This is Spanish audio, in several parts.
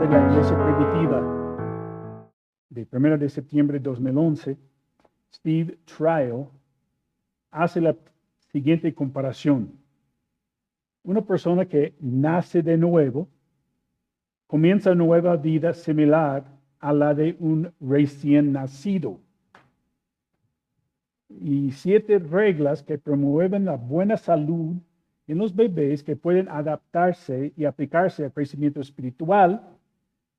de la Iglesia Primitiva de 1 de septiembre de 2011, Steve Trial hace la siguiente comparación. Una persona que nace de nuevo comienza una nueva vida similar a la de un recién nacido. Y 7 reglas que promueven la buena salud en los bebés que pueden adaptarse y aplicarse al crecimiento espiritual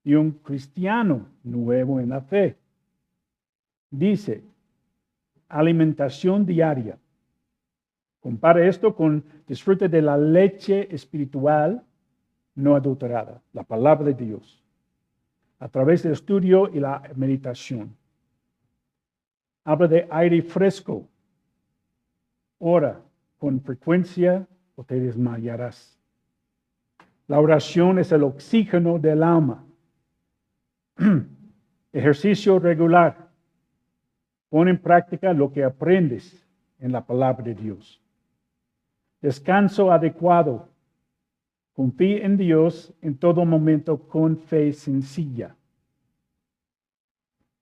de un cristiano nuevo en la fe. Dice, alimentación diaria. Compara esto con disfrute de la leche espiritual no adulterada, la palabra de Dios, a través del estudio y la meditación. Habla de aire fresco. Ora con frecuencia o te desmayarás. La oración es el oxígeno del alma. Ejercicio regular. Pon en práctica lo que aprendes en la palabra de Dios. Descanso adecuado. Confía en Dios en todo momento con fe sencilla.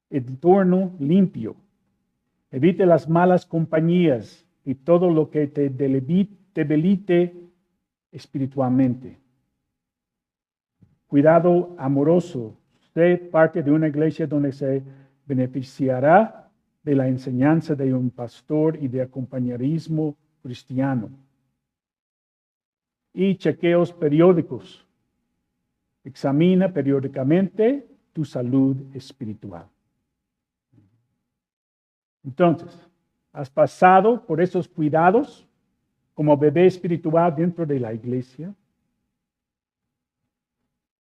Entorno limpio. Evite las malas compañías y todo lo que te debilite espiritualmente. Cuidado amoroso. Sé parte de una iglesia donde se beneficiará de la enseñanza de un pastor y de acompañarismo cristiano. Y chequeos periódicos. Examina periódicamente tu salud espiritual. Entonces, ¿has pasado por esos cuidados como bebé espiritual dentro de la iglesia?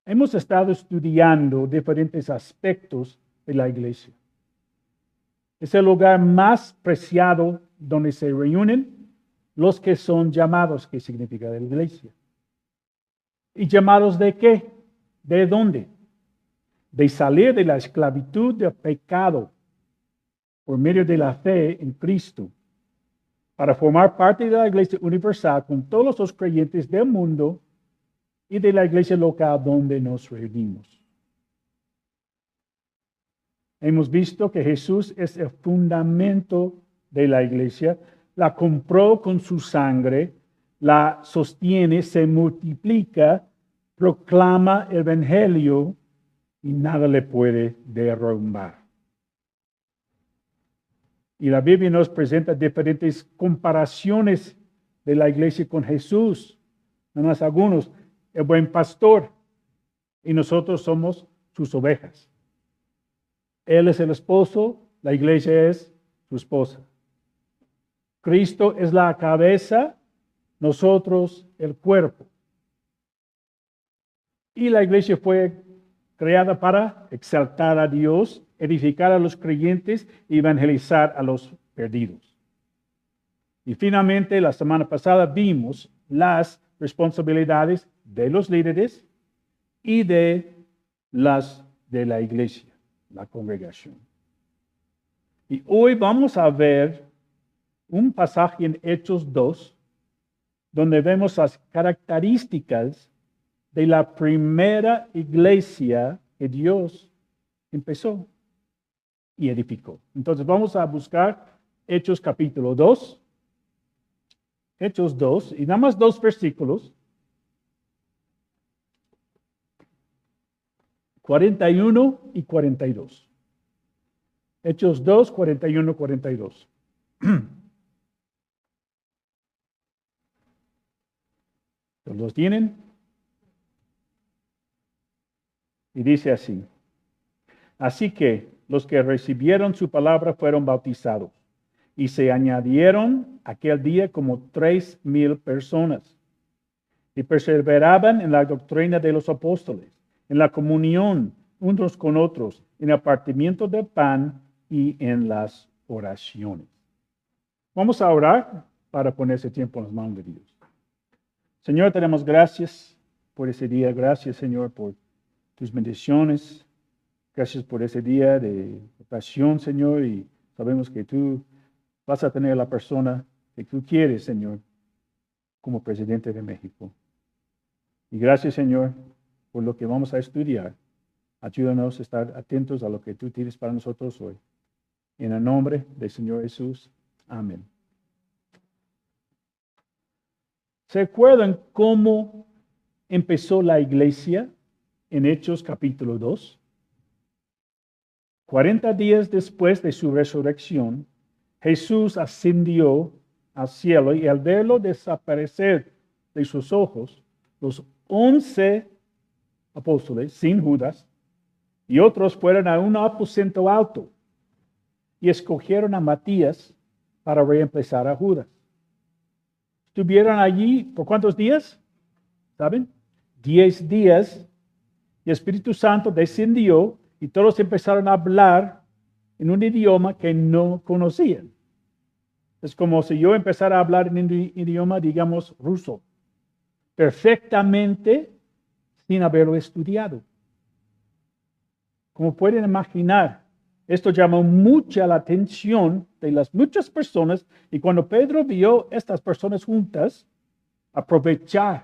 Hemos estado estudiando diferentes aspectos de la iglesia. Es el lugar más preciado donde se reúnen los que son llamados. ¿Qué significa la iglesia? ¿Y llamados de qué? ¿De dónde? De salir de la esclavitud del pecado por medio de la fe en Cristo, para formar parte de la iglesia universal con todos los creyentes del mundo y de la iglesia local donde nos reunimos. Hemos visto que Jesús es el fundamento de la iglesia, la compró con su sangre, la sostiene, se multiplica, proclama el evangelio y nada le puede derrumbar. Y la Biblia nos presenta diferentes comparaciones de la iglesia con Jesús. Nada más algunos. El buen pastor. Y nosotros somos sus ovejas. Él es el esposo, la iglesia es su esposa. Cristo es la cabeza, nosotros el cuerpo. Y la iglesia fue creada para exaltar a Dios, edificar a los creyentes y evangelizar a los perdidos. Y finalmente, la semana pasada vimos las responsabilidades de los líderes y de la iglesia, la congregación. Y hoy vamos a ver un pasaje en Hechos 2, donde vemos las características de la primera iglesia que Dios empezó y edificó. Entonces vamos a buscar Hechos capítulo 2. Hechos 2, y nada más 2 versículos. 41 y 42. Hechos 2, 41, 42. ¿Los tienen? Y dice así. Así que los que recibieron su palabra fueron bautizados, y se añadieron aquel día como 3,000 personas, y perseveraban en la doctrina de los apóstoles, en la comunión unos con otros, en el partimiento del pan y en las oraciones. Vamos a orar para poner ese tiempo en las manos de Dios. Señor, te damos gracias por ese día. Gracias, Señor, por tus bendiciones. Gracias por ese día de pasión, Señor, y sabemos que tú vas a tener a la persona que tú quieres, Señor, como presidente de México. Y gracias, Señor, por lo que vamos a estudiar. Ayúdanos a estar atentos a lo que tú tienes para nosotros hoy. En el nombre del Señor Jesús. Amén. ¿Se acuerdan cómo empezó la iglesia en Hechos capítulo 2? 40 días después de su resurrección, Jesús ascendió al cielo y al verlo desaparecer de sus ojos, los 11 apóstoles, sin Judas, y otros fueron a un aposento alto y escogieron a Matías para reemplazar a Judas. Estuvieron allí por ¿cuántos días? ¿Saben? 10 días. Y el Espíritu Santo descendió y todos empezaron a hablar en un idioma que no conocían. Es como si yo empezara a hablar en un idioma, digamos, ruso, perfectamente sin haberlo estudiado. Como pueden imaginar, esto llamó mucha la atención de las muchas personas y cuando Pedro vio estas personas juntas, aprovechó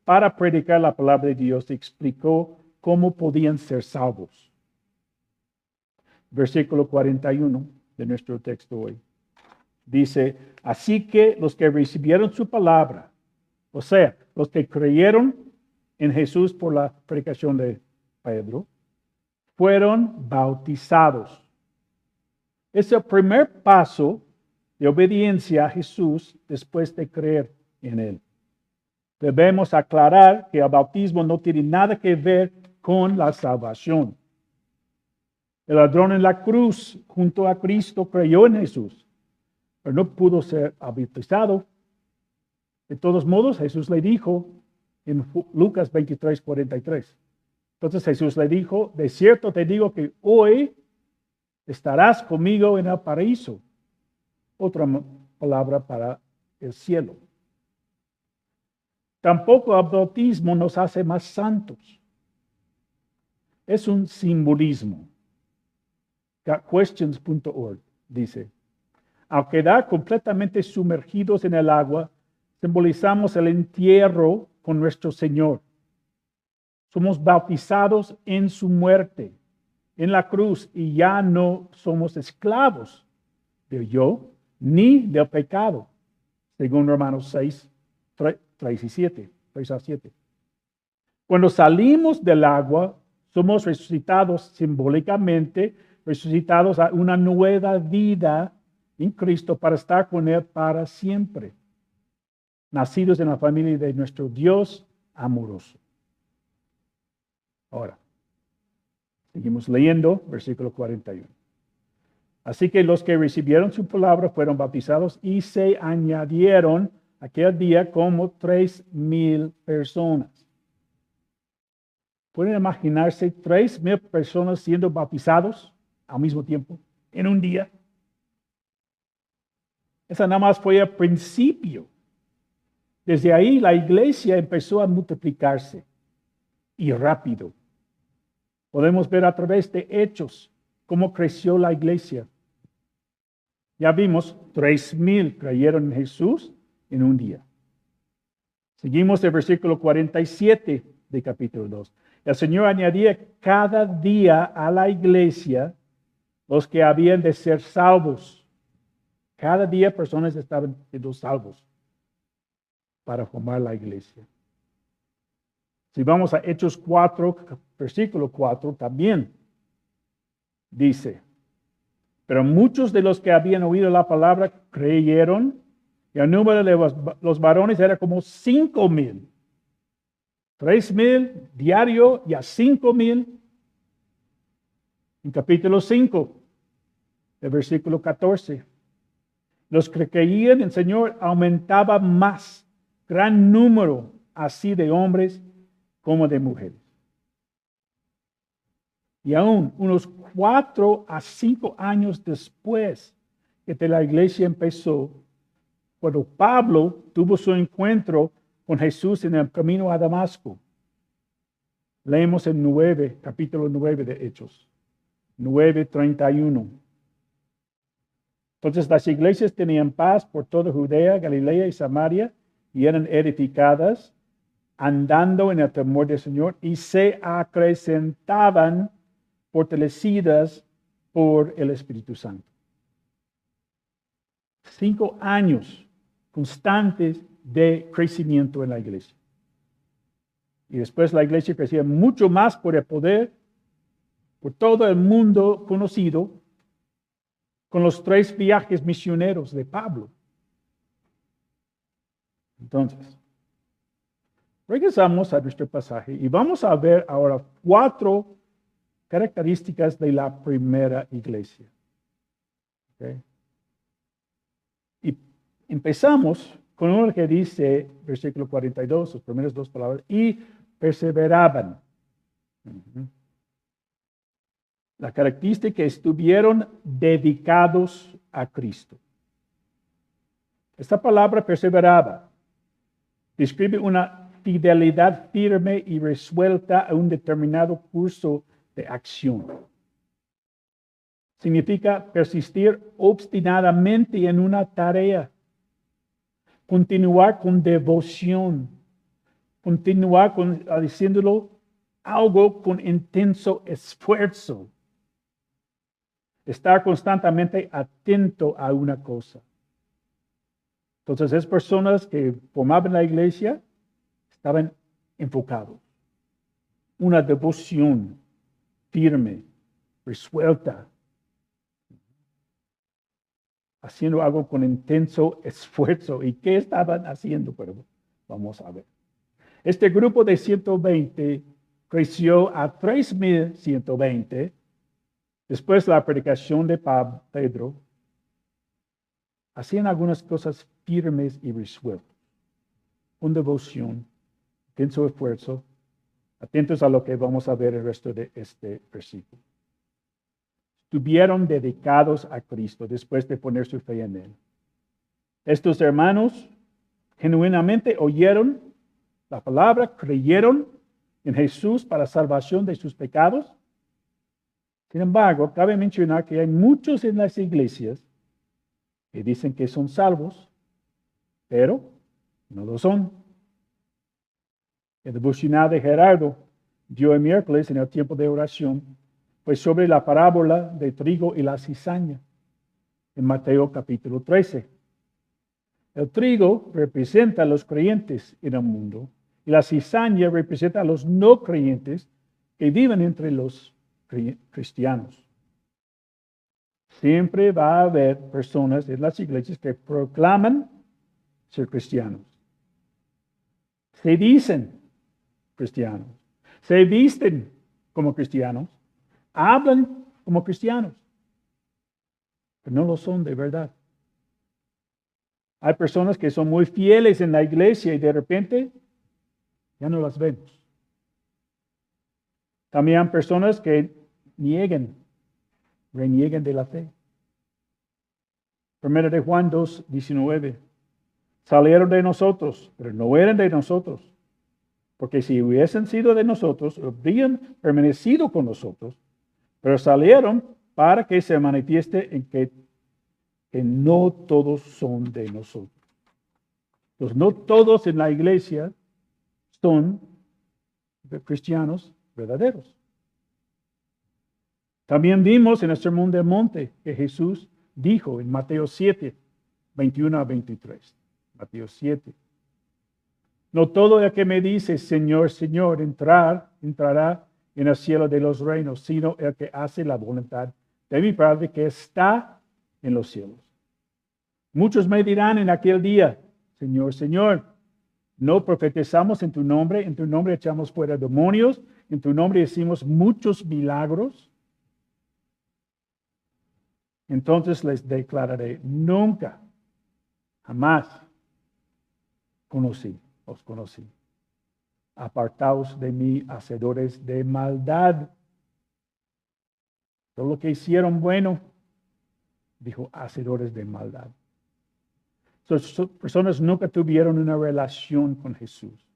para predicar la palabra de Dios y explicó cómo podían ser salvos. Versículo 41 de nuestro texto hoy. Dice, así que los que recibieron su palabra, o sea, los que creyeron en Jesús por la predicación de Pedro, fueron bautizados. Es el primer paso de obediencia a Jesús después de creer en Él. Debemos aclarar que el bautismo no tiene nada que ver con la salvación. El ladrón en la cruz junto a Cristo creyó en Jesús, pero no pudo ser bautizado. De todos modos, Jesús le dijo en Lucas 23:43. Entonces Jesús le dijo, de cierto te digo que hoy estarás conmigo en el paraíso. Otra palabra para el cielo. Tampoco el bautismo nos hace más santos. Es un simbolismo. Questions.org dice, al quedar completamente sumergidos en el agua, simbolizamos el entierro con nuestro Señor. Somos bautizados en su muerte, en la cruz, y ya no somos esclavos del yo ni del pecado, según Romanos 6, 3 a 7. Cuando salimos del agua, somos resucitados simbólicamente, resucitados a una nueva vida en Cristo para estar con Él para siempre. Nacidos en la familia de nuestro Dios amoroso. Ahora, seguimos leyendo, versículo 41. Así que los que recibieron su palabra fueron bautizados y se añadieron aquel día como 3,000 personas. ¿Pueden imaginarse 3,000 personas siendo bautizados al mismo tiempo, en un día? Esa nada más fue el principio. Desde ahí la iglesia empezó a multiplicarse y rápido. Podemos ver a través de Hechos cómo creció la iglesia. Ya vimos, 3,000 creyeron en Jesús en un día. Seguimos el versículo 47 de capítulo 2. El Señor añadía cada día a la iglesia los que habían de ser salvos. Cada día personas estaban siendo salvos para formar la iglesia. Si vamos a Hechos 4, versículo 4, también dice, pero muchos de los que habían oído la palabra creyeron, y el número de los varones era como 5,000. 3,000 diario y a 5,000. En capítulo 5, el versículo 14. Los que creían en el Señor aumentaba más, gran número así de hombres como de mujeres. Y aún unos 4 a 5 años después que la iglesia empezó, cuando Pablo tuvo su encuentro con Jesús en el camino a Damasco. Leemos en capítulo 9 de Hechos, 9:31. Entonces las iglesias tenían paz por toda Judea, Galilea y Samaria y eran edificadas andando en el temor del Señor y se acrecentaban fortalecidas por el Espíritu Santo. 5 años constantes de crecimiento en la iglesia. Y después la iglesia crecía mucho más por el poder, por todo el mundo conocido, con los 3 viajes misioneros de Pablo. Entonces, regresamos a nuestro pasaje y vamos a ver ahora 4 características de la primera iglesia. ¿Okay? Y empezamos con uno que dice, versículo 42, sus primeras 2 palabras, y perseveraban. La característica que estuvieron dedicados a Cristo. Esta palabra perseveraba describe una fidelidad firme y resuelta a un determinado curso de acción. Significa persistir obstinadamente en una tarea, continuar con devoción, continuar haciéndolo algo con intenso esfuerzo, estar constantemente atento a una cosa. Entonces, esas personas que formaban la iglesia estaban enfocados. Una devoción firme, resuelta, haciendo algo con intenso esfuerzo. ¿Y qué estaban haciendo? Pero vamos a ver. Este grupo de 120 creció a 3,120 después de la predicación de Pedro. Hacían algunas cosas firmes y resueltas, con devoción, intenso esfuerzo, atentos a lo que vamos a ver el resto de este versículo. Estuvieron dedicados a Cristo después de poner su fe en Él. Estos hermanos genuinamente oyeron la palabra, creyeron en Jesús para salvación de sus pecados. Sin embargo, cabe mencionar que hay muchos en las iglesias que dicen que son salvos, pero no lo son. El devocional de Gerardo dio el miércoles en el tiempo de oración fue sobre la parábola de trigo y la cizaña en Mateo capítulo 13. El trigo representa a los creyentes en el mundo y la cizaña representa a los no creyentes que viven entre los cristianos. Siempre va a haber personas en las iglesias que proclaman ser cristianos. Se dicen cristianos. Se visten como cristianos. Hablan como cristianos. Pero no lo son de verdad. Hay personas que son muy fieles en la iglesia y de repente ya no las vemos. También hay personas que reniegan de la fe. Primera de Juan 2:19. Salieron de nosotros, pero no eran de nosotros. Porque si hubiesen sido de nosotros, habrían permanecido con nosotros, pero salieron para que se manifieste en que no todos son de nosotros. Entonces, no todos en la iglesia son cristianos verdaderos. También vimos en el Sermón del Monte que Jesús dijo en Mateo 7:21-23. Mateo 7. No todo el que me dice, Señor, Señor, entrará en el cielo de los reinos, sino el que hace la voluntad de mi Padre que está en los cielos. Muchos me dirán en aquel día, Señor, Señor, ¿no profetizamos en tu nombre echamos fuera demonios, en tu nombre hicimos muchos milagros? Entonces les declararé, nunca, jamás os conocí. Apartaos de mí, hacedores de maldad. Todo lo que hicieron bueno, dijo, hacedores de maldad. Esas personas nunca tuvieron una relación con Jesús.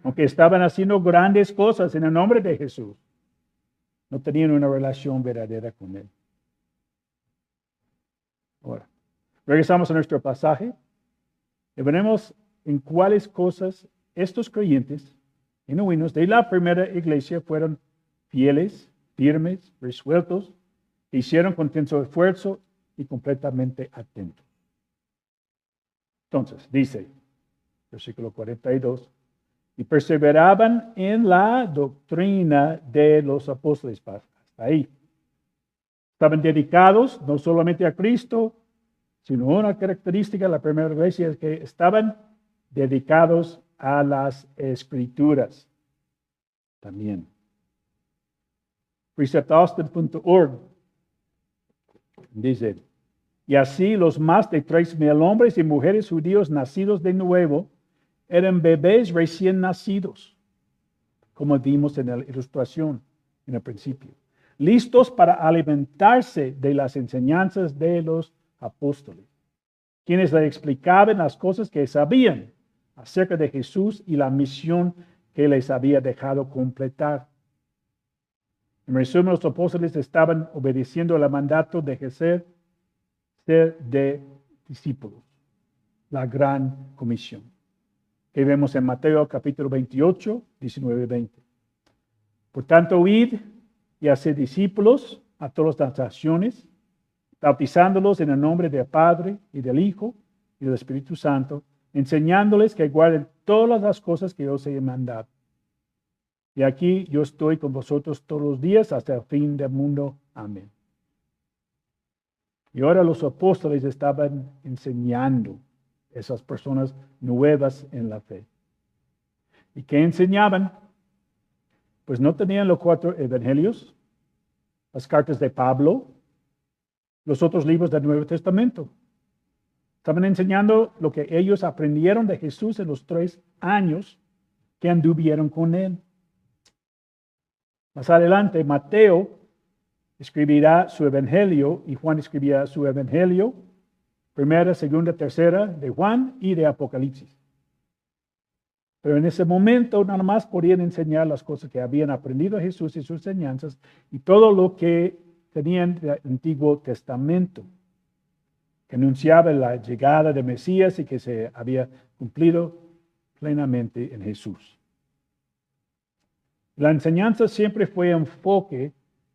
Aunque estaban haciendo grandes cosas en el nombre de Jesús, no tenían una relación verdadera con Él. Ahora, regresamos a nuestro pasaje y veremos en cuáles cosas estos creyentes genuinos de la primera iglesia fueron fieles, firmes, resueltos, que hicieron con intenso esfuerzo y completamente atentos. Entonces, dice, versículo 42, y perseveraban en la doctrina de los apóstoles. Hasta ahí. Estaban dedicados no solamente a Cristo, sino una característica de la primera iglesia es que estaban dedicados a las Escrituras también. preceptaustin.org dice, y así los más de 3,000 hombres y mujeres judíos nacidos de nuevo eran bebés recién nacidos, como vimos en la ilustración en el principio, listos para alimentarse de las enseñanzas de los apóstoles, quienes le explicaban las cosas que sabían acerca de Jesús y la misión que les había dejado completar. En resumen, los apóstoles estaban obedeciendo el mandato de ser de discípulos, la gran comisión, que vemos en Mateo capítulo 28, 19 y 20. Por tanto, id y haced discípulos a todas las naciones, bautizándolos en el nombre del Padre y del Hijo y del Espíritu Santo, enseñándoles que guarden todas las cosas que os he mandado. Y aquí yo estoy con vosotros todos los días hasta el fin del mundo. Amén. Y ahora los apóstoles estaban enseñando a esas personas nuevas en la fe. ¿Y qué enseñaban? Pues no tenían los 4 evangelios, las cartas de Pablo, los otros libros del Nuevo Testamento. Estaban enseñando lo que ellos aprendieron de Jesús en los 3 años que anduvieron con él. Más adelante, Mateo escribirá su evangelio y Juan escribirá su evangelio, primera, segunda, tercera de Juan y de Apocalipsis. Pero en ese momento nada más podían enseñar las cosas que habían aprendido de Jesús y sus enseñanzas y todo lo que tenían del Antiguo Testamento, que anunciaba la llegada de Mesías y que se había cumplido plenamente en Jesús. La enseñanza siempre fue enfoque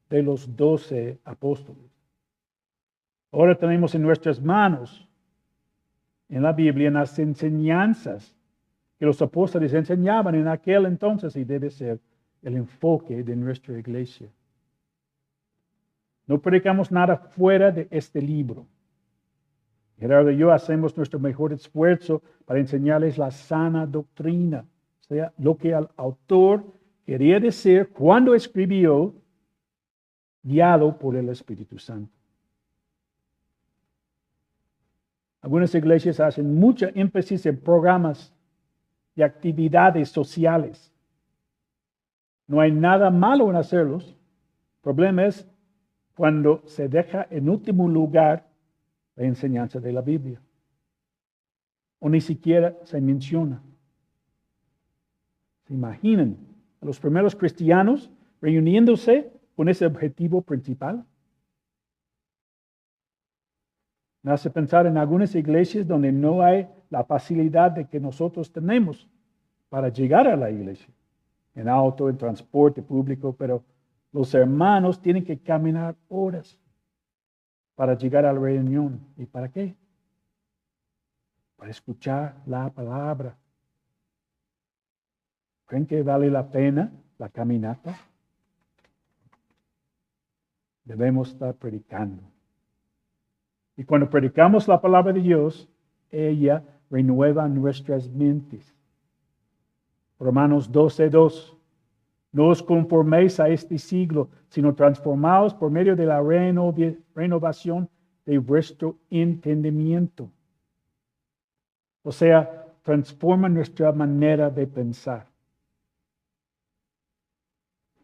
de los 12 apóstoles. Ahora tenemos en nuestras manos, en la Biblia, las enseñanzas que los apóstoles enseñaban en aquel entonces y debe ser el enfoque de nuestra iglesia. No predicamos nada fuera de este libro. Gerardo y yo hacemos nuestro mejor esfuerzo para enseñarles la sana doctrina, o sea, lo que el autor quería decir cuando escribió, guiado por el Espíritu Santo. Algunas iglesias hacen mucho énfasis en programas y actividades sociales. No hay nada malo en hacerlos. El problema es cuando se deja en último lugar la enseñanza de la Biblia. O ni siquiera se menciona. ¿Se imaginan a los primeros cristianos reuniéndose con ese objetivo principal? Me hace pensar en algunas iglesias donde no hay la facilidad de que nosotros tenemos para llegar a la iglesia, en auto, en transporte público, pero los hermanos tienen que caminar horas para llegar a la reunión. ¿Y para qué? Para escuchar la palabra. ¿Creen que vale la pena la caminata? Debemos estar predicando. Y cuando predicamos la palabra de Dios, ella renueva nuestras mentes. Romanos 12:2. No os conforméis a este siglo, sino transformaos por medio de la renovación de vuestro entendimiento. O sea, transforma nuestra manera de pensar.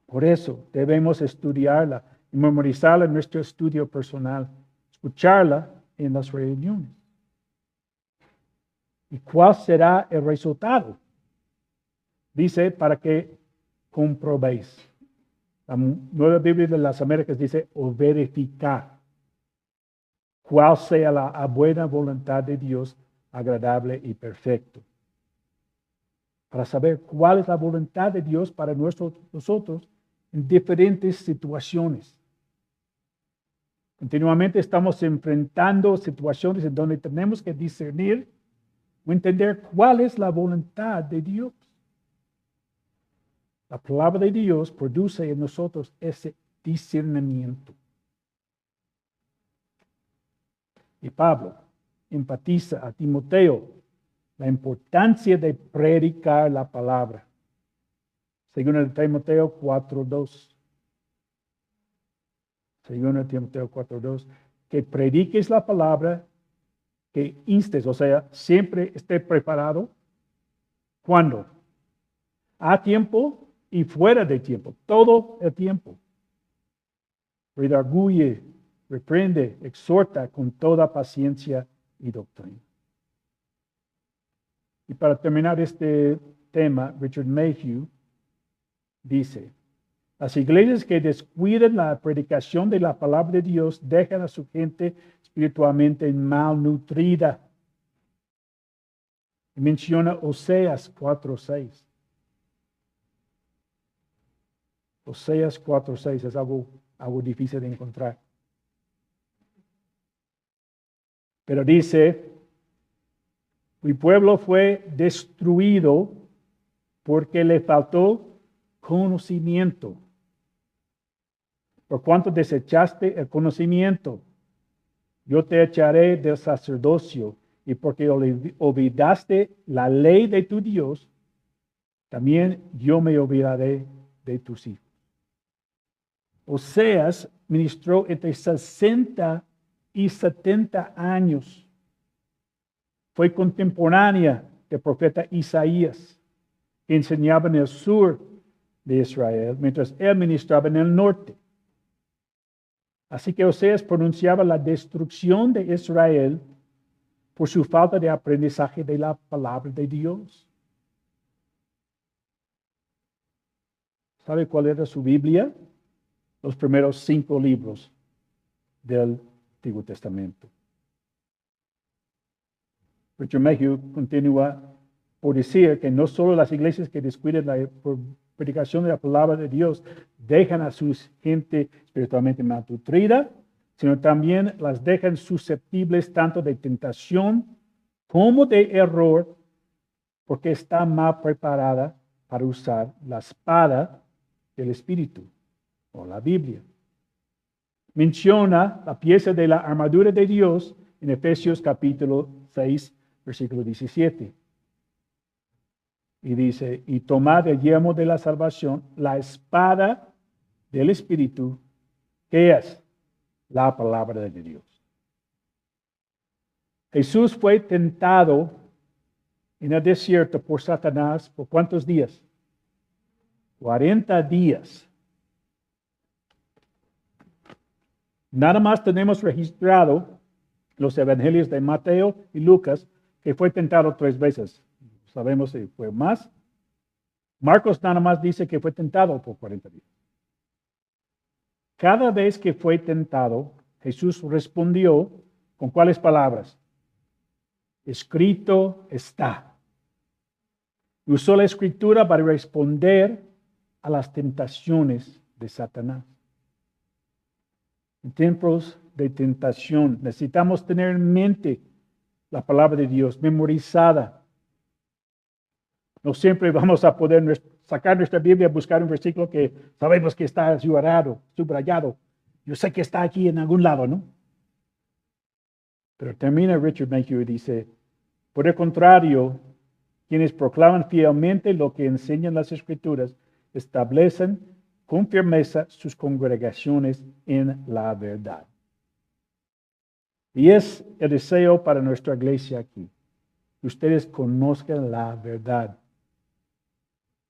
Por eso debemos estudiarla y memorizarla en nuestro estudio personal, escucharla en las reuniones. ¿Y cuál será el resultado? Dice, para que comprobéis. La Nueva Biblia de las Américas dice, o verificar cuál sea la buena voluntad de Dios, agradable y perfecto. para saber cuál es la voluntad de Dios para nosotros en diferentes situaciones. Continuamente estamos enfrentando situaciones en donde tenemos que discernir o entender cuál es la voluntad de Dios. La palabra de Dios produce en nosotros ese discernimiento. Y Pablo enfatiza a Timoteo la importancia de predicar la palabra. Según el Timoteo 4:2. Según el Timoteo 4:2, que prediques la palabra, que instes, o sea, siempre esté preparado. ¿Cuándo? A tiempo y fuera de tiempo, todo el tiempo. Redarguye, reprende, exhorta con toda paciencia y doctrina. Y para terminar este tema, Richard Mayhew dice, las iglesias que descuidan la predicación de la palabra de Dios dejan a su gente espiritualmente malnutrida. Menciona Oseas 4:6. Oseas 4:6 es algo difícil de encontrar. Pero dice, mi pueblo fue destruido porque le faltó conocimiento. Por cuanto desechaste el conocimiento, yo te echaré del sacerdocio, y porque olvidaste la ley de tu Dios, también yo me olvidaré de tus hijos. Oseas ministró entre 60 y 70 años. Fue contemporánea del profeta Isaías, que enseñaba en el sur de Israel, mientras él ministraba en el norte. Así que Oseas pronunciaba la destrucción de Israel por su falta de aprendizaje de la palabra de Dios. ¿Sabe cuál era su Biblia? Los primeros 5 libros del Antiguo Testamento. Richard Mayhew continúa por decir que no solo las iglesias que descuidan la predicación de la palabra de Dios dejan a su gente espiritualmente malnutrida, sino también las dejan susceptibles tanto de tentación como de error, porque está mal preparada para usar la espada del Espíritu o la Biblia. Menciona la pieza de la armadura de Dios en Efesios capítulo 6, versículo 17. Y dice, y tomad el yelmo de la salvación, la espada del Espíritu, que es la palabra de Dios. Jesús fue tentado en el desierto por Satanás, ¿por cuántos días? 40 días. Nada más tenemos registrado los evangelios de Mateo y Lucas que fue tentado 3 veces. Sabemos si fue más. Marcos nada más dice que fue tentado por 40 días. Cada vez que fue tentado, Jesús respondió con ¿cuáles palabras? Escrito está. Usó la escritura para responder a las tentaciones de Satanás. En tiempos de tentación necesitamos tener en mente la palabra de Dios memorizada. No siempre vamos a poder sacar nuestra Biblia y buscar un versículo que sabemos que está subrayado. Yo sé que está aquí en algún lado, ¿no? Pero termina Richard Mayhew y dice, por el contrario, quienes proclaman fielmente lo que enseñan las Escrituras, establecen con firmeza sus congregaciones en la verdad. Y es el deseo para nuestra iglesia aquí, que ustedes conozcan la verdad.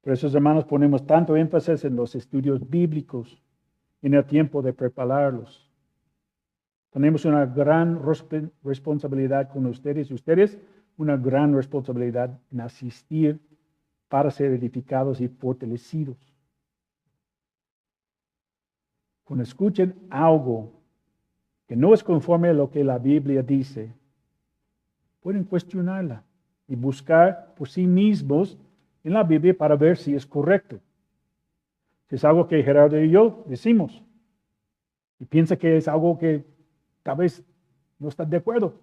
Por eso, hermanos, ponemos tanto énfasis en los estudios bíblicos, en el tiempo de prepararlos. Tenemos una gran responsabilidad con ustedes. Ustedes una gran responsabilidad en asistir para ser edificados y fortalecidos. Cuando escuchen algo que no es conforme a lo que la Biblia dice, pueden cuestionarla y buscar por sí mismos en la Biblia para ver si es correcto. Si es algo que Gerardo y yo decimos y piensa que es algo que tal vez no están de acuerdo,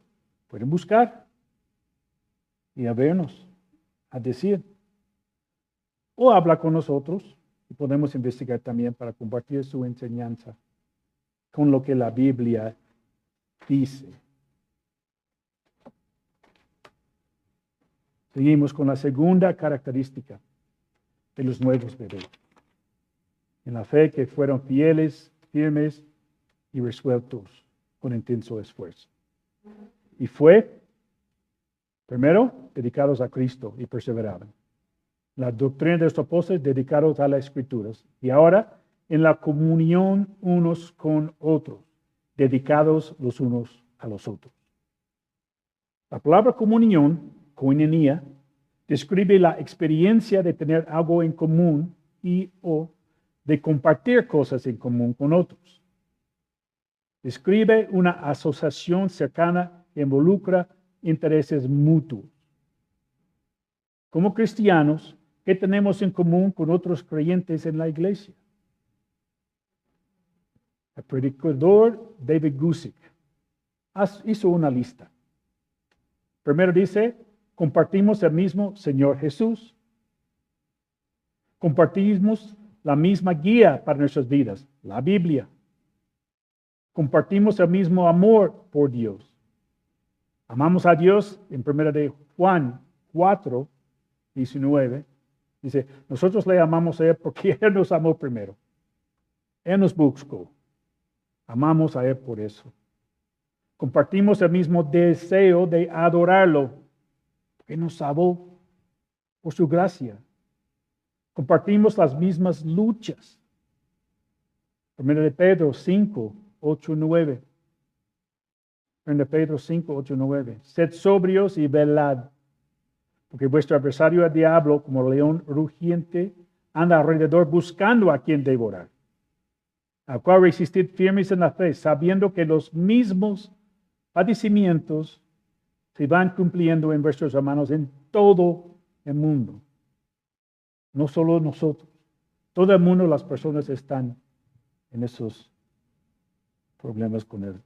pueden buscar y a vernos, a decir. O habla con nosotros y podemos investigar también para compartir su enseñanza con lo que la Biblia dice. Seguimos con la segunda característica de los nuevos bebés. En la fe que fueron fieles, firmes y resueltos con intenso esfuerzo. Y fue, primero, dedicados a Cristo y perseveraban. La doctrina de los apóstoles dedicados a las Escrituras. Y ahora, en la comunión unos con otros, dedicados los unos a los otros. La palabra comunión, koinonia, describe la experiencia de tener algo en común y o de compartir cosas en común con otros. Describe una asociación cercana que involucra intereses mutuos. Como cristianos, ¿qué tenemos en común con otros creyentes en la iglesia? El predicador David Guzik hizo una lista. Primero dice, compartimos el mismo Señor Jesús. Compartimos la misma guía para nuestras vidas, la Biblia. Compartimos el mismo amor por Dios. Amamos a Dios en 1 de Juan 4, 19. Dice, nosotros le amamos a Él porque Él nos amó primero. Él nos buscó. Amamos a Él por eso. Compartimos el mismo deseo de adorarlo, porque nos salvó por su gracia. Compartimos las mismas luchas. 1 de Pedro 5, 8, 9. 1 de Pedro 5, 8, 9. Sed sobrios y velad, porque vuestro adversario el diablo, como león rugiente, anda alrededor buscando a quien devorar. Al cual resistid firmes en la fe, sabiendo que los mismos padecimientos se van cumpliendo en vuestros hermanos en todo el mundo. No solo nosotros. Todo el mundo, las personas están en esos problemas con el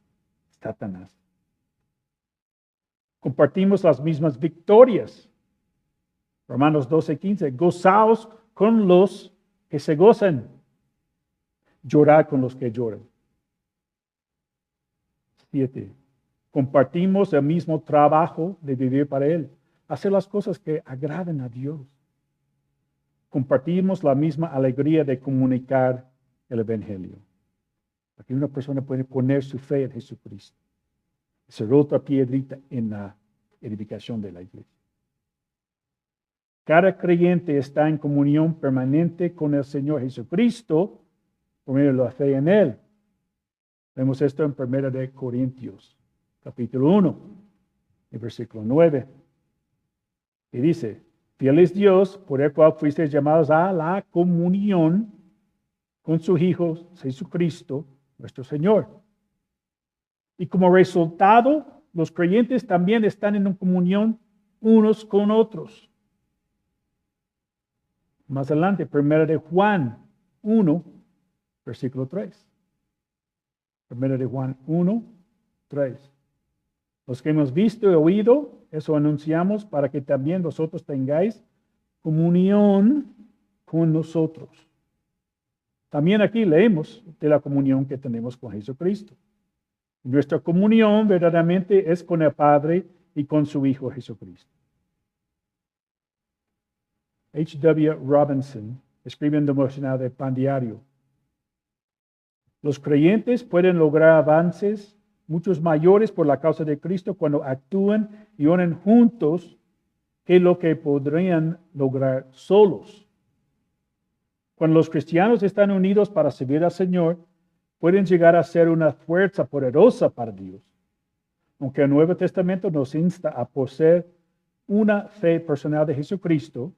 Satanás. Compartimos las mismas victorias. Romanos 12, 15. Gozaos con los que se gozan. Llorad con los que lloran. 7. Compartimos el mismo trabajo de vivir para Él. Hacer las cosas que agraden a Dios. Compartimos la misma alegría de comunicar el Evangelio. Para que una persona pueda poner su fe en Jesucristo. Ser otra piedrita en la edificación de la iglesia. Cada creyente está en comunión permanente con el Señor Jesucristo por medio de la fe en Él. Vemos esto en 1 de Corintios, capítulo 1, el versículo 9. Y dice, fiel es Dios, por el cual fuisteis llamados a la comunión con su Hijo Jesucristo, nuestro Señor. Y como resultado, los creyentes también están en una comunión unos con otros. Más adelante, 1 de Juan 1, versículo 3. 1 de Juan 1, 3. Los que hemos visto y oído, eso anunciamos para que también vosotros tengáis comunión con nosotros. También aquí leemos de la comunión que tenemos con Jesucristo. Nuestra comunión verdaderamente es con el Padre y con su Hijo Jesucristo. H.W. Robinson escribe en devocional de Pan Diario. Los creyentes pueden lograr avances muchos mayores por la causa de Cristo cuando actúan y oran juntos que lo que podrían lograr solos. Cuando los cristianos están unidos para servir al Señor, pueden llegar a ser una fuerza poderosa para Dios. Aunque el Nuevo Testamento nos insta a poseer una fe personal de Jesucristo,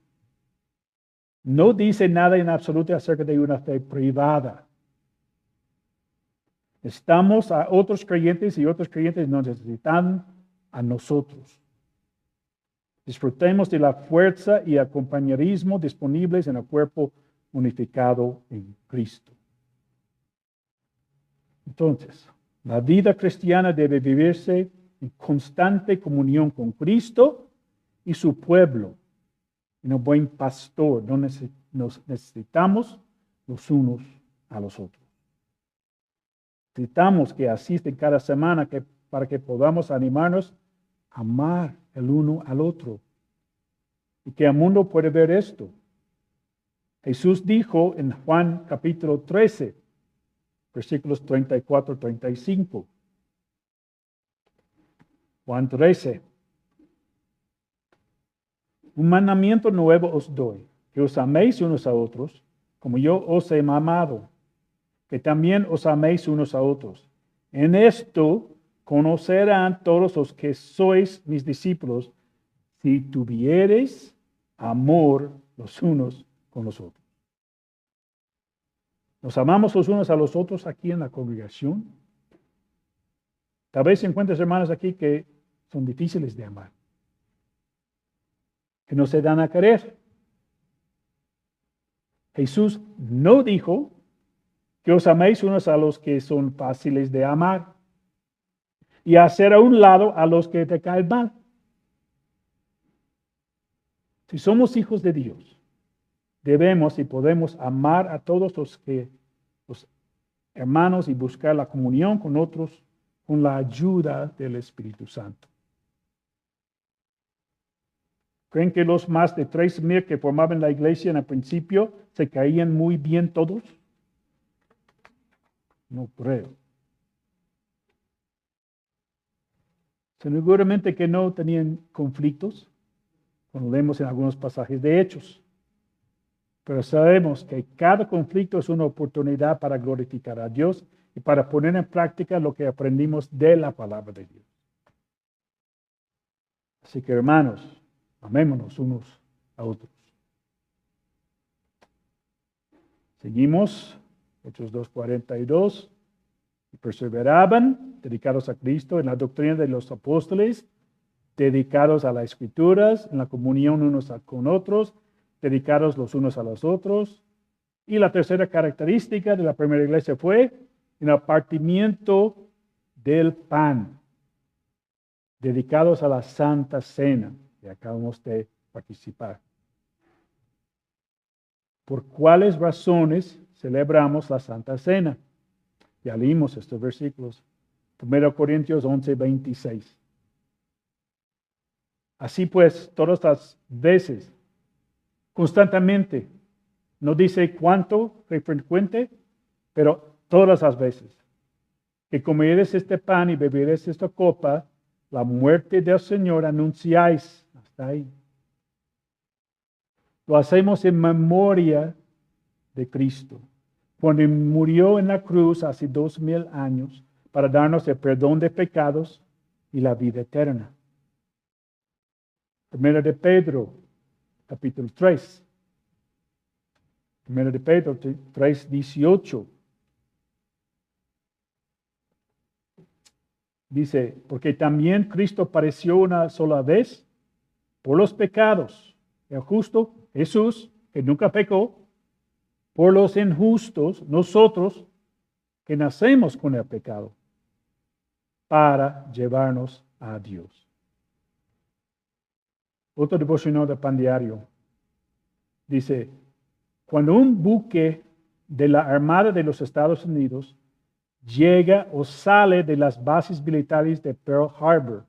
no dice nada en absoluto acerca de una fe privada. Estamos a otros creyentes y otros creyentes nos necesitan a nosotros. Disfrutemos de la fuerza y el compañerismo disponibles en el cuerpo unificado en Cristo. Entonces, la vida cristiana debe vivirse en constante comunión con Cristo y su pueblo, en un buen pastor, donde nos necesitamos los unos a los otros. Necesitamos que asisten cada semana para que podamos animarnos a amar el uno al otro. Y que el mundo puede ver esto. Jesús dijo en Juan capítulo 13, versículos 34-35. Juan 13. Un mandamiento nuevo os doy, que os améis unos a otros, como yo os he amado, que también os améis unos a otros. En esto conocerán todos los que sois mis discípulos, si tuviereis amor los unos con los otros. ¿Nos amamos los unos a los otros aquí en la congregación? Tal vez se encuentres hermanos aquí que son difíciles de amar, que no se dan a querer. Jesús no dijo que os améis unos a los que son fáciles de amar y hacer a un lado a los que te caen mal. Si somos hijos de Dios, debemos y podemos amar a todos los hermanos y buscar la comunión con otros con la ayuda del Espíritu Santo. ¿Creen que los más de 3,000 que formaban la iglesia en el principio se caían muy bien todos? No creo. Seguramente que no tenían conflictos, como leemos en algunos pasajes de Hechos. Pero sabemos que cada conflicto es una oportunidad para glorificar a Dios y para poner en práctica lo que aprendimos de la palabra de Dios. Así que hermanos, amémonos unos a otros. Seguimos, Hechos 2:42. Y perseveraban, dedicados a Cristo, en la doctrina de los apóstoles, dedicados a las Escrituras, en la comunión unos con otros, dedicados los unos a los otros. Y la tercera característica de la primera iglesia fue en el partimiento del pan, dedicados a la Santa Cena, que acabamos de participar. ¿Por cuáles razones celebramos la Santa Cena? Ya leímos estos versículos. 1 Corintios 11:26. Así pues, todas las veces, constantemente, no dice cuánto frecuente, pero todas las veces, que comieres este pan y beberes esta copa, la muerte del Señor anunciáis. Hasta ahí. Lo hacemos en memoria de Cristo, cuando murió en la cruz hace 2,000 años para darnos el perdón de pecados y la vida eterna. Primera de Pedro, capítulo 3. Primera de Pedro 3:18. Dice, porque también Cristo padeció una sola vez por los pecados, el justo Jesús, que nunca pecó, por los injustos, nosotros que nacemos con el pecado, para llevarnos a Dios. Otro devocional de Pan Diario dice, cuando un buque de la Armada de los Estados Unidos llega o sale de las bases militares de Pearl Harbor,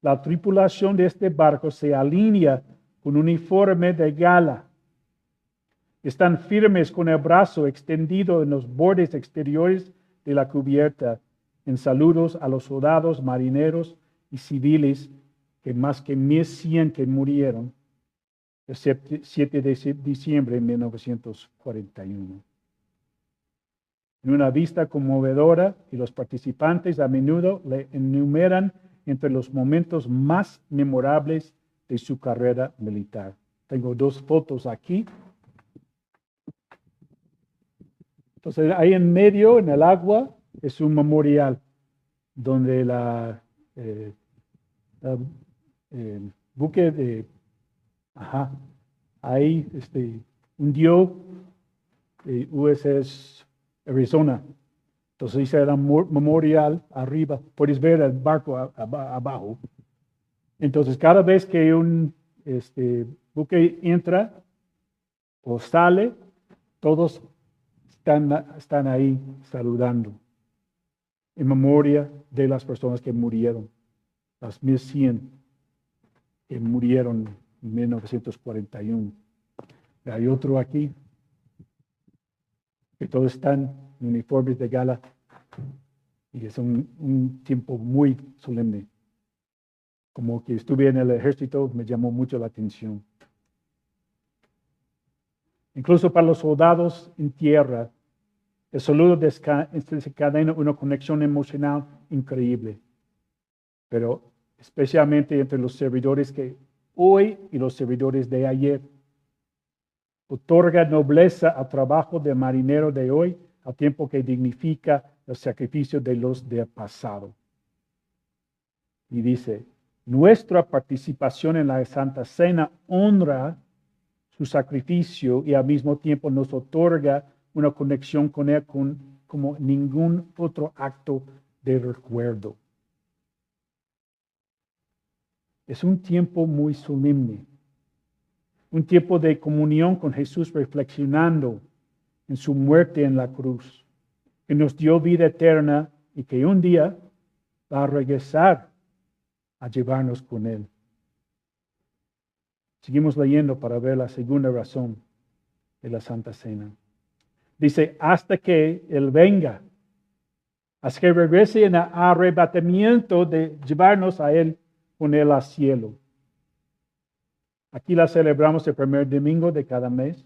la tripulación de este barco se alinea con uniforme de gala. Están firmes con el brazo extendido en los bordes exteriores de la cubierta, en saludos a los soldados, marineros y civiles, que más que 1,100 que murieron el 7 de diciembre de 1941. En una vista conmovedora, y los participantes a menudo le enumeran entre los momentos más memorables de su carrera militar. Tengo 2 fotos aquí. Entonces, ahí en medio, en el agua, es un memorial donde la buque ahí hundió USS Arizona. Entonces hice el memorial arriba. Puedes ver el barco abajo. Entonces cada vez que un buque entra o sale, todos están ahí saludando en memoria de las personas que murieron, las 1100 que murieron en 1941. Hay otro aquí, que todos están en uniformes de gala, y es un tiempo muy solemne. Como que estuve en el ejército, me llamó mucho la atención. Incluso para los soldados en tierra, el saludo desencadena una conexión emocional increíble. Pero especialmente entre los servidores que hoy y los servidores de ayer. Otorga nobleza al trabajo del marinero de hoy, al tiempo que dignifica el sacrificio de los del pasado. Y dice, nuestra participación en la Santa Cena honra su sacrificio y al mismo tiempo nos otorga una conexión con Él como ningún otro acto de recuerdo. Es un tiempo muy solemne, un tiempo de comunión con Jesús reflexionando en su muerte en la cruz, que nos dio vida eterna y que un día va a regresar a llevarnos con Él. Seguimos leyendo para ver la segunda razón de la Santa Cena. Dice, hasta que Él venga, hasta que regrese en el arrebatamiento de llevarnos a Él con Él al cielo. Aquí la celebramos el primer domingo de cada mes.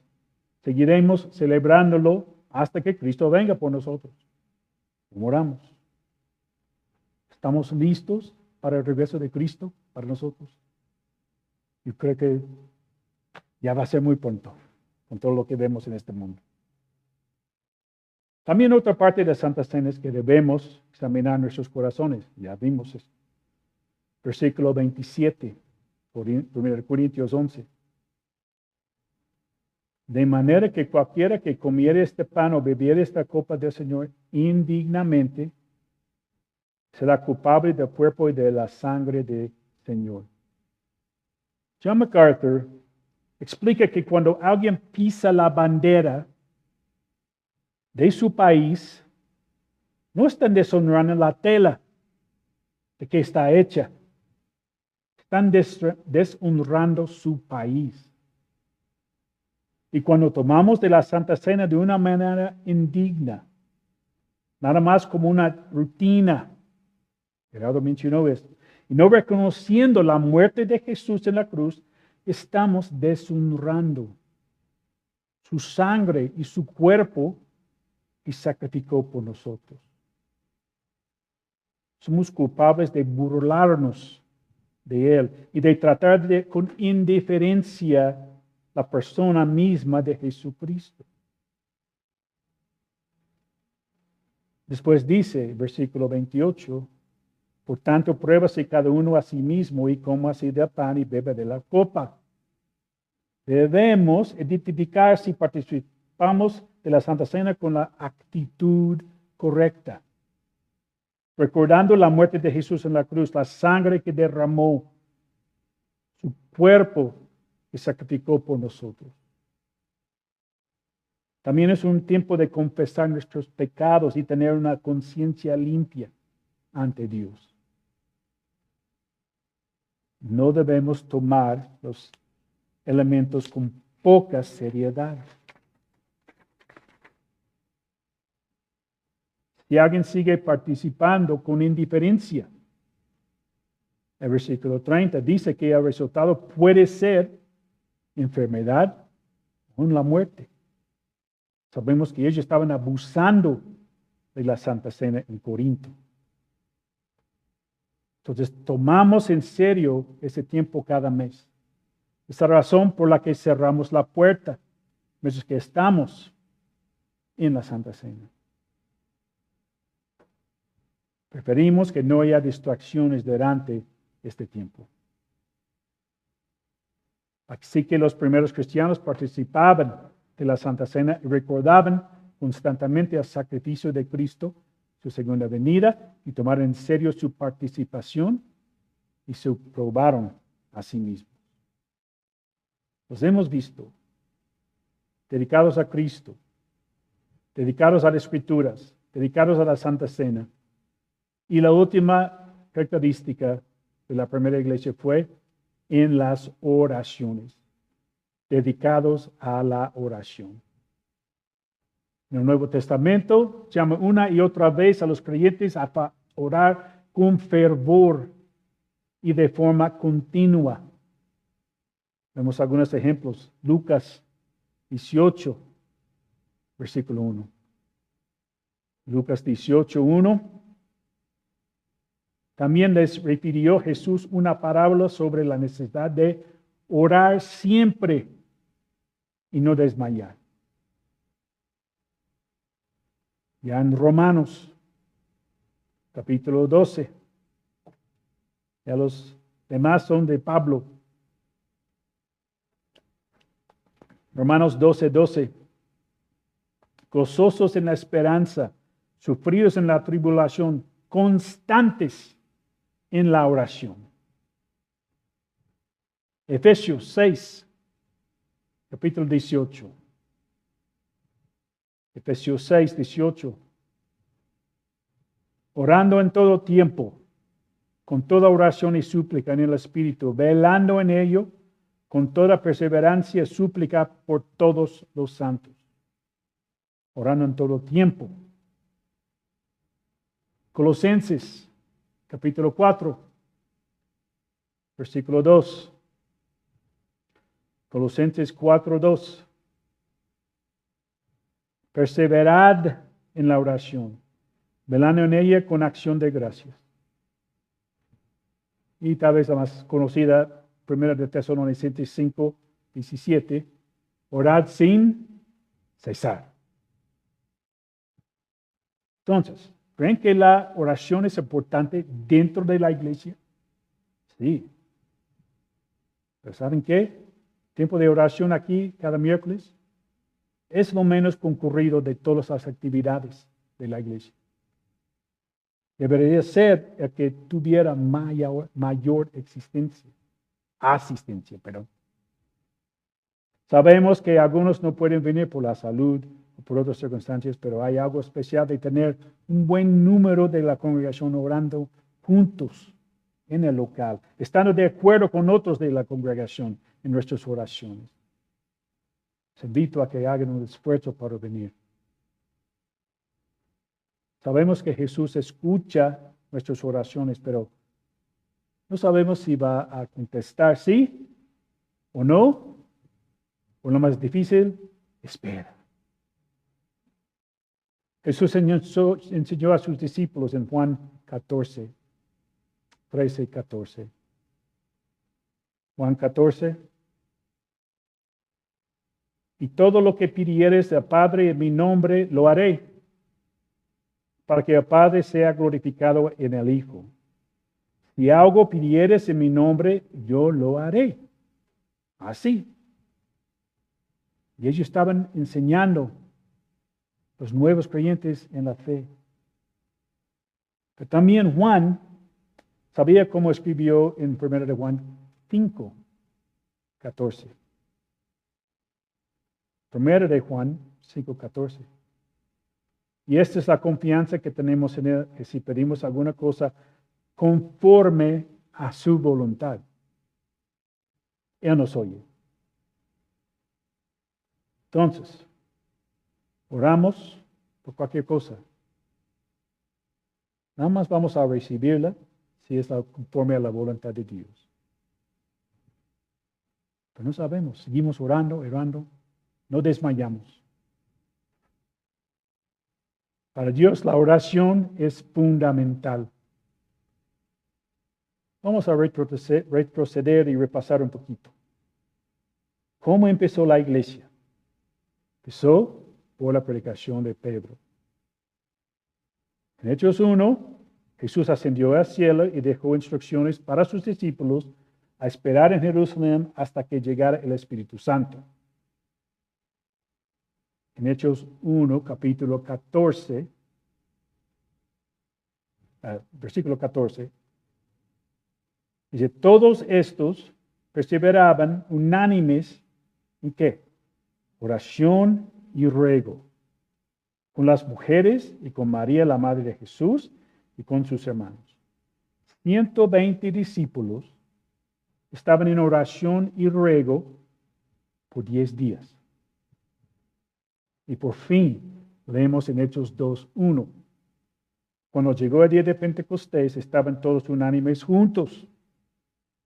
Seguiremos celebrándolo hasta que Cristo venga por nosotros. Oramos. ¿Estamos listos para el regreso de Cristo para nosotros? Yo creo que ya va a ser muy pronto con todo lo que vemos en este mundo. También otra parte de Santa Cena es que debemos examinar nuestros corazones. Ya vimos esto. Versículo 27, 1 Corintios 11. De manera que cualquiera que comiere este pan o bebiere esta copa del Señor indignamente, será culpable del cuerpo y de la sangre del Señor. John MacArthur explica que cuando alguien pisa la bandera de su país, no están deshonrando la tela de que está hecha. Están deshonrando su país. Y cuando tomamos de la Santa Cena de una manera indigna, nada más como una rutina, Gerardo mencionó esto, y no reconociendo la muerte de Jesús en la cruz, estamos deshonrando su sangre y su cuerpo que sacrificó por nosotros. Somos culpables de burlarnos de Él y de tratar con indiferencia la persona misma de Jesucristo. Después dice, versículo 28, por tanto, pruébase cada uno a sí mismo y coma así del pan y beba de la copa. Debemos identificar si participamos de la Santa Cena con la actitud correcta. Recordando la muerte de Jesús en la cruz, la sangre que derramó, su cuerpo que sacrificó por nosotros. También es un tiempo de confesar nuestros pecados y tener una conciencia limpia ante Dios. No debemos tomar los elementos con poca seriedad. Si alguien sigue participando con indiferencia, el versículo 30 dice que el resultado puede ser enfermedad o la muerte. Sabemos que ellos estaban abusando de la Santa Cena en Corinto. Entonces, tomamos en serio ese tiempo cada mes. Esa razón por la que cerramos la puerta, mientras que estamos en la Santa Cena. Preferimos que no haya distracciones durante este tiempo. Así que los primeros cristianos participaban de la Santa Cena y recordaban constantemente el sacrificio de Cristo, su segunda venida, y tomaron en serio su participación y se probaron a sí mismos. Los hemos visto dedicados a Cristo, dedicados a las Escrituras, dedicados a la Santa Cena. Y la última característica de la primera iglesia fue en las oraciones, dedicados a la oración. En el Nuevo Testamento llama una y otra vez a los creyentes a orar con fervor y de forma continua. Vemos algunos ejemplos. Lucas 18, versículo 1. Lucas 18, 1. También les refirió Jesús una parábola sobre la necesidad de orar siempre y no desmayar. Ya en Romanos, capítulo 12. Ya los demás son de Pablo. Romanos 12, 12. Gozosos en la esperanza, sufridos en la tribulación, constantes en la oración. Efesios 6, capítulo 18. Efesios 6, 18. Orando en todo tiempo, con toda oración y súplica en el Espíritu, velando en ello, con toda perseverancia y súplica por todos los santos. Orando en todo tiempo. Colosenses, capítulo 4, versículo 2. Colosenses 4, 2. Perseverad en la oración, velando en ella con acción de gracias. Y tal vez la más conocida, 1 de Tesalonicenses 5, 17. Orad sin cesar. Entonces, ¿creen que la oración es importante dentro de la iglesia? Sí. Pero ¿saben qué? Tiempo de oración aquí cada miércoles es lo menos concurrido de todas las actividades de la iglesia. Debería ser el que tuviera mayor asistencia. Sabemos que algunos no pueden venir por la salud o por otras circunstancias, pero hay algo especial de tener un buen número de la congregación orando juntos en el local, estando de acuerdo con otros de la congregación en nuestras oraciones. Les invito a que hagan un esfuerzo para venir. Sabemos que Jesús escucha nuestras oraciones, pero no sabemos si va a contestar sí o no, o lo más difícil, espera. Jesús enseñó a sus discípulos en Juan 14, 13 y 14. Juan 14. Y todo lo que pidieres al Padre en mi nombre, lo haré, para que el Padre sea glorificado en el Hijo. Si algo pidieres en mi nombre, yo lo haré. Así. Y ellos estaban enseñando los nuevos creyentes en la fe. Pero también Juan sabía cómo escribió en 1 de Juan 5, 14. 1 de Juan 5, 14. Y esta es la confianza que tenemos en Él, que si pedimos alguna cosa conforme a su voluntad, Él nos oye. Entonces, oramos por cualquier cosa. Nada más vamos a recibirla si es conforme a la voluntad de Dios. Pero no sabemos, seguimos orando, no desmayamos. Para Dios la oración es fundamental. Vamos a retroceder y repasar un poquito. ¿Cómo empezó la iglesia? Empezó por la predicación de Pedro. En Hechos 1, Jesús ascendió al cielo y dejó instrucciones para sus discípulos a esperar en Jerusalén hasta que llegara el Espíritu Santo. En Hechos 1, capítulo 14, versículo 14, dice, todos estos perseveraban unánimes en ¿qué? Oración y ruego, con las mujeres y con María, la madre de Jesús, y con sus hermanos. 120 discípulos estaban en oración y ruego por 10 días. Y por fin, leemos en Hechos 2:1. Cuando llegó el día de Pentecostés, estaban todos unánimes juntos.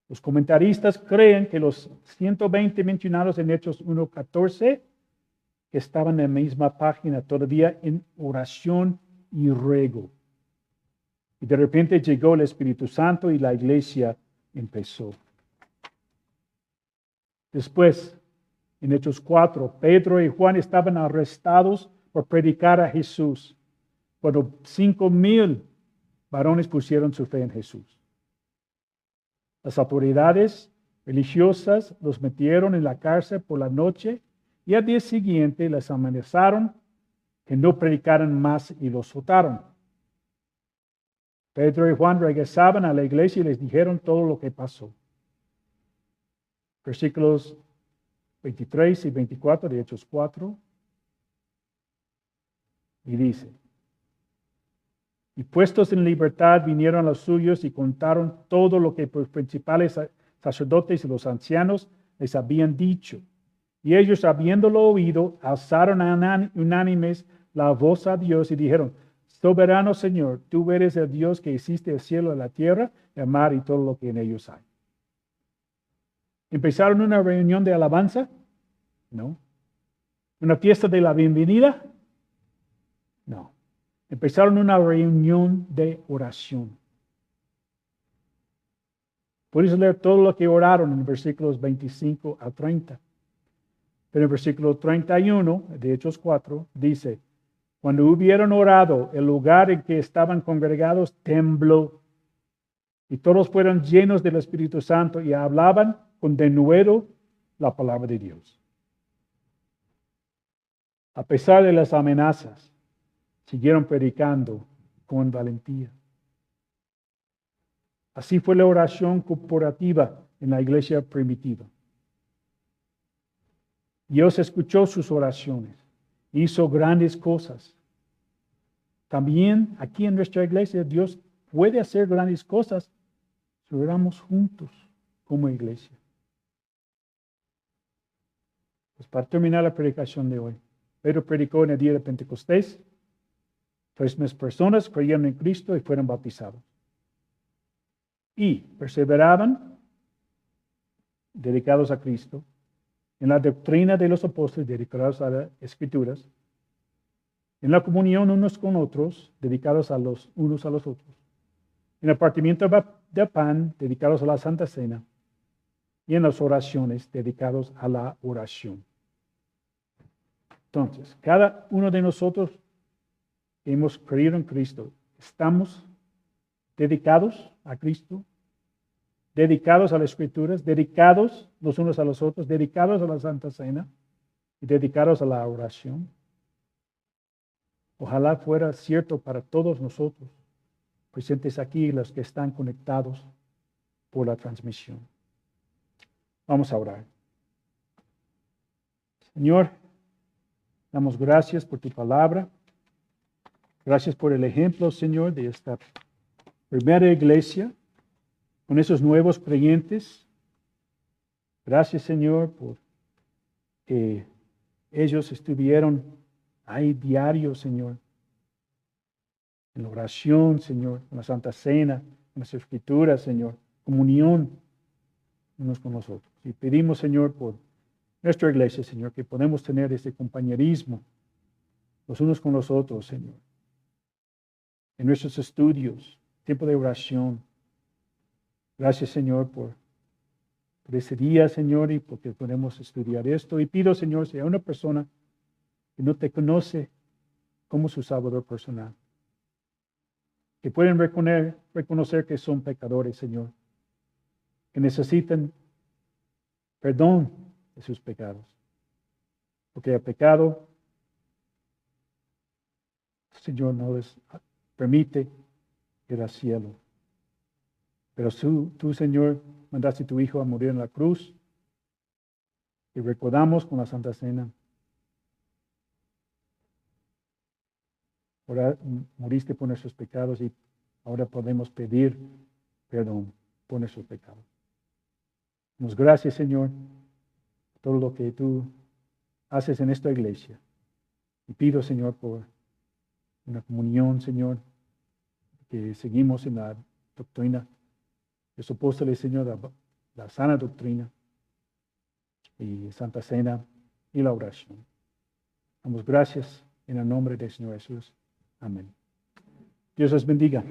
Los comentaristas creen que los 120 mencionados en Hechos 1:14 que estaban en la misma página todavía en oración y ruego. Y de repente llegó el Espíritu Santo y la iglesia empezó. Después, en Hechos 4, Pedro y Juan estaban arrestados por predicar a Jesús, cuando 5,000 varones pusieron su fe en Jesús. Las autoridades religiosas los metieron en la cárcel por la noche y al día siguiente les amenazaron que no predicaran más y los soltaron. Pedro y Juan regresaban a la iglesia y les dijeron todo lo que pasó. Versículos 23 y 24 de Hechos 4. Y dice, y puestos en libertad vinieron los suyos y contaron todo lo que los principales sacerdotes y los ancianos les habían dicho. Y ellos, habiéndolo oído, alzaron unánimes la voz a Dios y dijeron, soberano Señor, tú eres el Dios que hiciste el cielo y la tierra, el mar y todo lo que en ellos hay. ¿Empezaron una reunión de alabanza? No. ¿Una fiesta de la bienvenida? No. Empezaron una reunión de oración. Puedes leer todo lo que oraron en versículos 25 a 30. Pero en el versículo 31 de Hechos 4 dice, cuando hubieron orado, el lugar en que estaban congregados tembló, y todos fueron llenos del Espíritu Santo y hablaban con denuedo la palabra de Dios. A pesar de las amenazas, siguieron predicando con valentía. Así fue la oración corporativa en la iglesia primitiva. Dios escuchó sus oraciones, hizo grandes cosas. También aquí en nuestra iglesia Dios puede hacer grandes cosas si oramos juntos como iglesia. Pues para terminar la predicación de hoy, Pedro predicó en el día de Pentecostés. 3,000 personas creyeron en Cristo y fueron bautizados. Y perseveraban, dedicados a Cristo, en la doctrina de los apóstoles, dedicados a las Escrituras, en la comunión unos con otros, dedicados a los unos a los otros, en el partimiento de pan, dedicados a la Santa Cena, y en las oraciones, dedicados a la oración. Entonces, cada uno de nosotros que hemos creído en Cristo, ¿estamos dedicados a Cristo? ¿Dedicados a las Escrituras? ¿Dedicados los unos a los otros? ¿Dedicados a la Santa Cena? ¿Y dedicados a la oración? Ojalá fuera cierto para todos nosotros, presentes aquí y los que están conectados por la transmisión. Vamos a orar. Señor, damos gracias por tu palabra. Gracias por el ejemplo, Señor, de esta primera iglesia con esos nuevos creyentes. Gracias, Señor, por que ellos estuvieron ahí diario, Señor, en la oración, Señor, en la Santa Cena, en las Escrituras, Señor, comunión unos con los otros. Y pedimos, Señor, por nuestra iglesia, Señor, que podemos tener ese compañerismo los unos con los otros, Señor, en nuestros estudios, tiempo de oración. Gracias, Señor, por ese día, Señor, y porque podemos estudiar esto. Y pido, Señor, si hay una persona que no te conoce como su Salvador personal, que pueden reconocer que son pecadores, Señor, que necesitan perdón de sus pecados. Porque el pecado, el Señor no les permite ir al cielo. Pero tú, Señor, mandaste a tu Hijo a morir en la cruz. Y recordamos con la Santa Cena. Ahora moriste por nuestros pecados y ahora podemos pedir perdón por nuestros pecados. Damos gracias, Señor, por todo lo que tú haces en esta iglesia. Y pido, Señor, por una comunión, Señor, que seguimos en la doctrina de los apóstoles, Señor, la sana doctrina y Santa Cena y la oración. Damos gracias en el nombre del Señor Jesús. Amén. Dios los bendiga.